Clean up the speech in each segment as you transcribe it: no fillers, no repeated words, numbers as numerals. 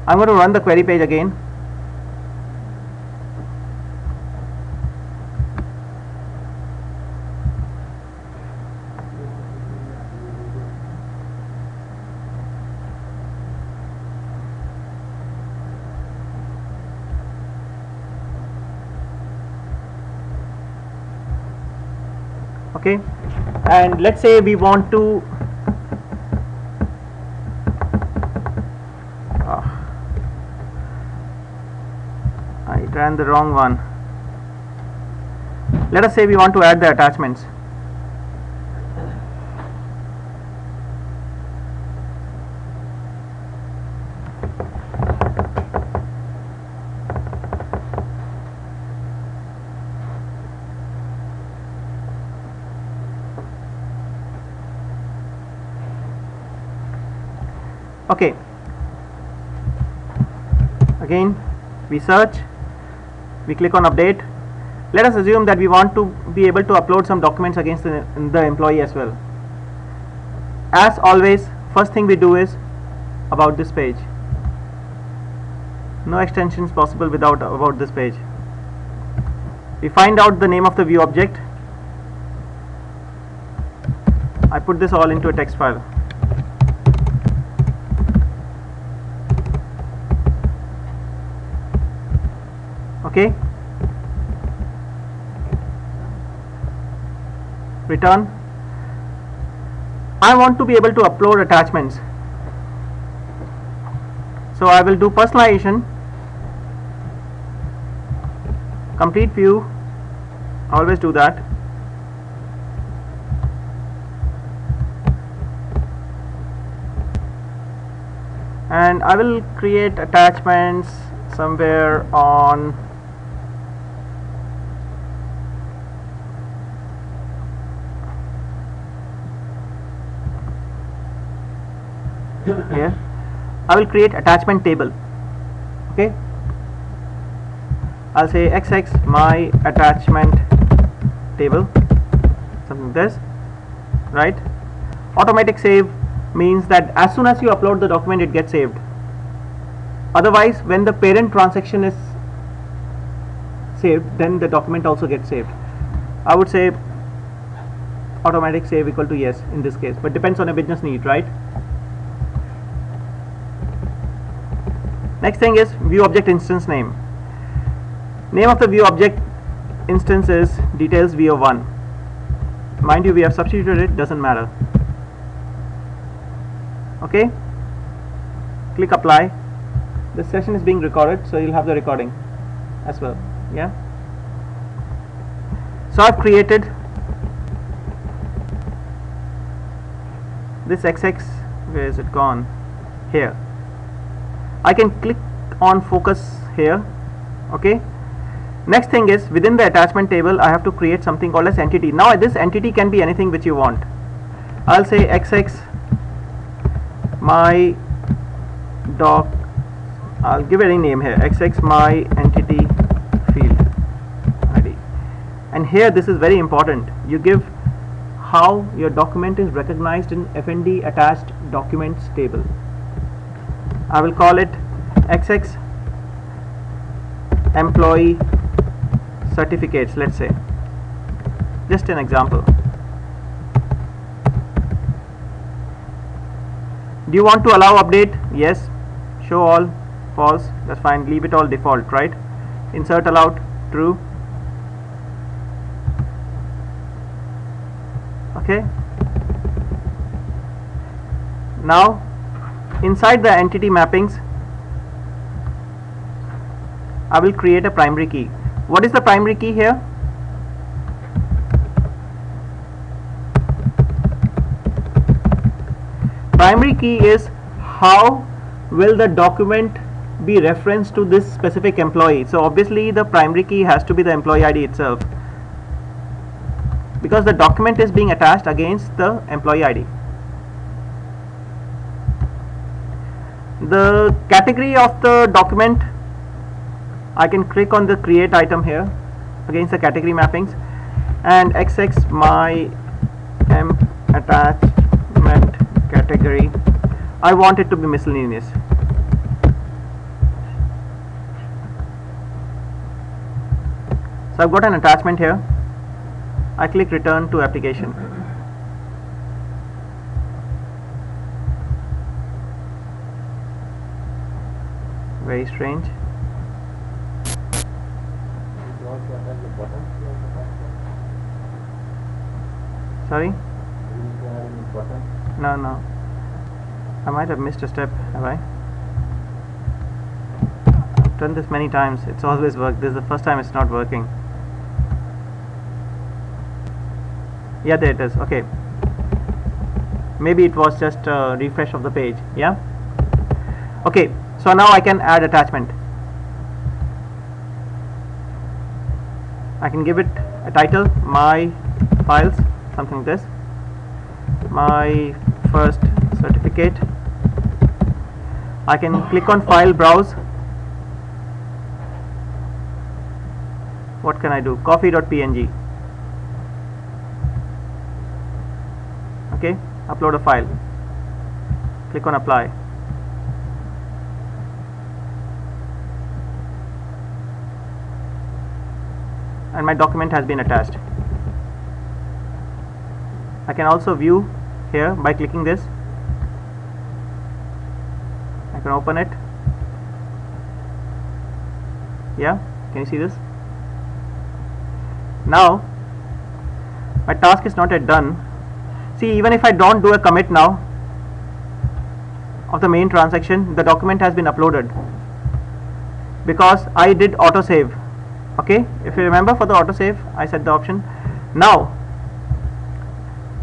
I'm going to run the query page again. Okay, and let's say we want to I ran the wrong one. Let us say we want to add the attachments. Okay, again we search, we click on update. Let us assume that we want to be able to upload some documents against the employee as well. As always, first thing we do is about this page. No extensions possible without about this page. We find out the name of the view object. I put this all into a text file. Okay, return. I want to be able to upload attachments, so I will do personalization, complete view, always do that. And I will create attachments somewhere on here. I will create attachment table. Okay, I'll say XX my attachment table, something like this, right? Automatic save means that as soon as you upload the document it gets saved. Otherwise, when the parent transaction is saved, then the document also gets saved. I would say automatic save equal to yes in this case, but depends on a business need, right? Next thing is view object instance name. Name of the view object instance is details VO1. Mind you, we have substituted it, doesn't matter. Okay, click apply. This session is being recorded, so you'll have the recording as well. Yeah, so I've created this XX. Where is it gone? Here. I can click on focus here. Okay, next thing is within the attachment table I have to create something called as entity. Now this entity can be anything which you want. I'll say XX my doc, I'll give any name here, XX my entity field ID. And here this is very important, you give how your document is recognized in FND attached documents table. I will call it XX employee certificates, let's say, just an example. Do you want to allow update? Yes. Show all, false, that's fine. Leave it all default, right? Insert allowed, true. Okay, now inside the entity mappings I will create a primary key. What is the primary key here? Primary key is how will the document be referenced to this specific employee. So obviously the primary key has to be the employee ID itself, because the document is being attached against the employee ID. The category of the document, I can click on the create item here against the category mappings, and XX my attachment category, I want it to be miscellaneous. So I've got an attachment here. I click return to application. Very strange. Sorry? No. I might have missed a step, have I? I've done this many times. It's always worked. This is the first time it's not working. Yeah, there it is. Okay. Maybe it was just a refresh of the page. Yeah? Okay. So now I can add attachment. I can give it a title, my files, something like this. My first certificate. I can click on file, browse. What can I do? Coffee.png. Okay, upload a file. Click on apply. And my document has been attached. I can also view here by clicking this. I can open it. Yeah, can you see this? Now my task is not yet done. See, even if I don't do a commit now of the main transaction, the document has been uploaded because I did autosave. Okay, if you remember, for the autosave I set the option. Now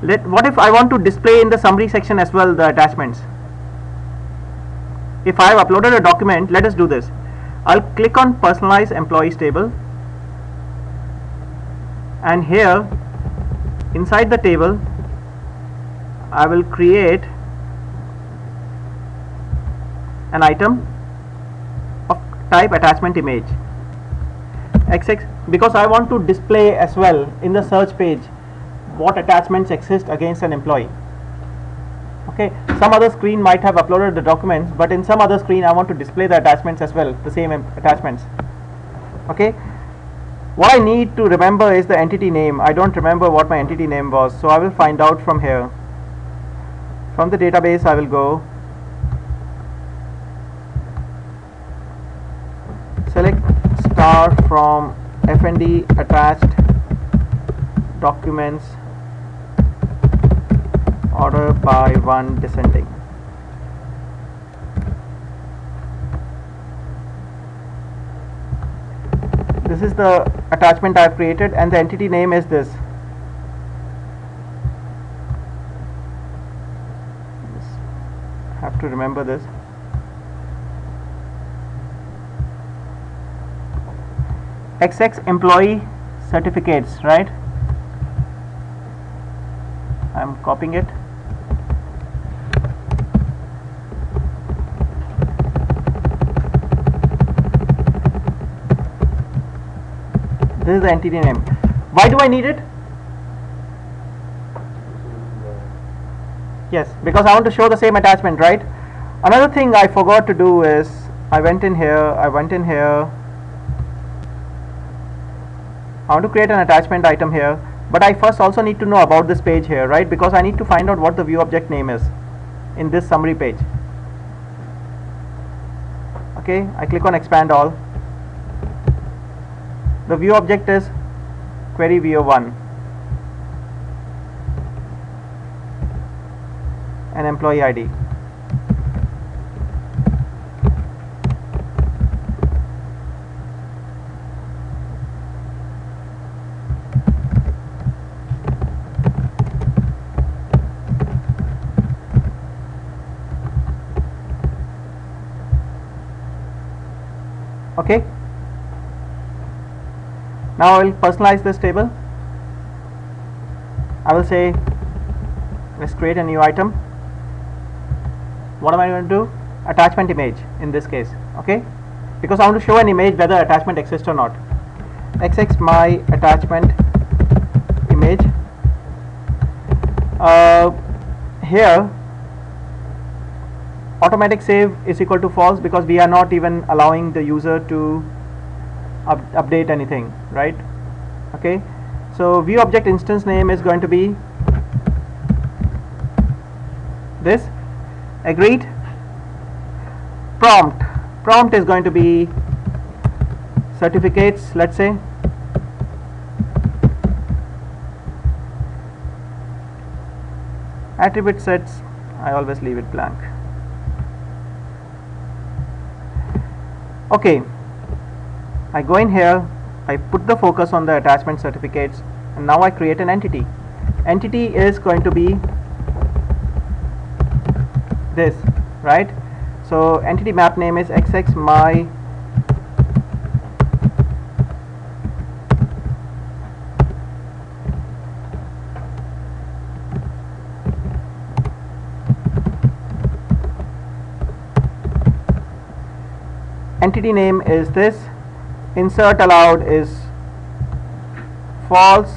what if I want to display in the summary section as well the attachments? If I have uploaded a document, let us do this. I'll click on personalize employees table, and here inside the table I will create an item of type attachment image XX, because I want to display as well in the search page what attachments exist against an employee. Okay, some other screen might have uploaded the documents, but in some other screen I want to display the attachments as well, the same attachments. Okay, what I need to remember is the entity name. I don't remember what my entity name was, so I will find out from here. From the database I will go, select star from FND attached documents, order by 1 descending. This is the attachment I have created, and the entity name is this. Have to remember this. XX employee certificates, right? I'm copying it. This is the entity name. Why do I need it? Yes, because I want to show the same attachment, right? Another thing I forgot to do is I went in here. I want to create an attachment item here, but I first also need to know about this page here, right? Because I need to find out what the view object name is in this summary page. Okay, I click on expand all. The view object is query VO1, an employee ID. Okay, now I will personalize this table. I will say let's create a new item. What am I going to do? Attachment image in this case, okay, because I want to show an image whether attachment exists or not. XX my attachment image. Here automatic save is equal to false because we are not even allowing the user to update anything, right? Okay, so view object instance name is going to be this. Agreed. Prompt is going to be certificates, let's say. Attribute sets, I always leave it blank. Okay, I go in here, I put the focus on the attachment certificates, and now I create an entity. Entity is going to be this, right? So entity map name is xxmy entity name is this. Insert allowed is false,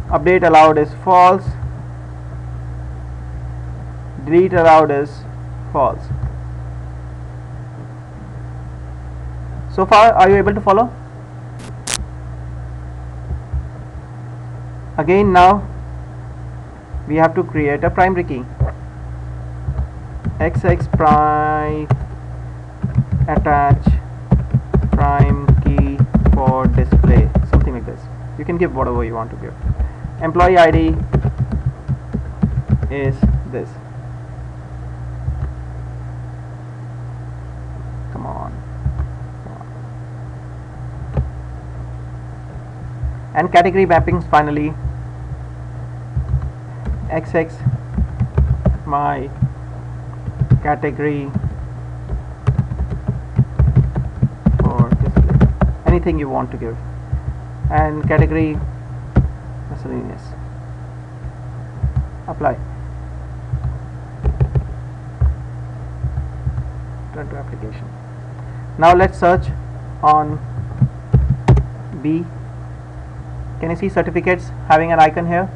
update allowed is false, delete allowed is false. So far, are you able to follow? Again, now we have to create a primary key. xx prime attach prime key for display, something like this. You can give whatever you want to give. Employee ID is this. Come on. And category mappings finally. xx my category for display, anything you want to give, and category miscellaneous. Apply. Turn to application. Now let's search on B. Can you see certificates having an icon here?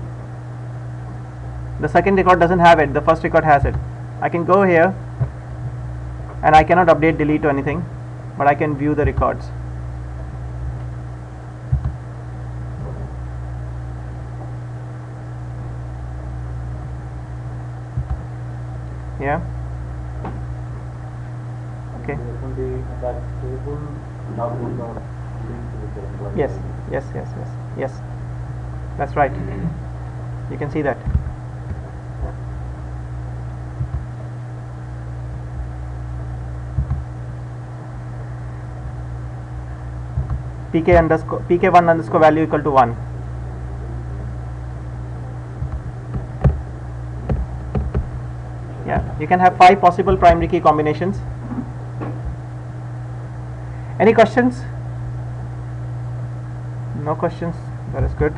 The second record doesn't have it, the first record has it. I can go here and I cannot update, delete or anything, but I can view the records. Yeah. Okay. Yes, yes, yes, yes, yes. That's right. You can see that. pk1 underscore value equal to 1. Yeah, you can have 5 possible primary key combinations. Any questions? No questions. That is good.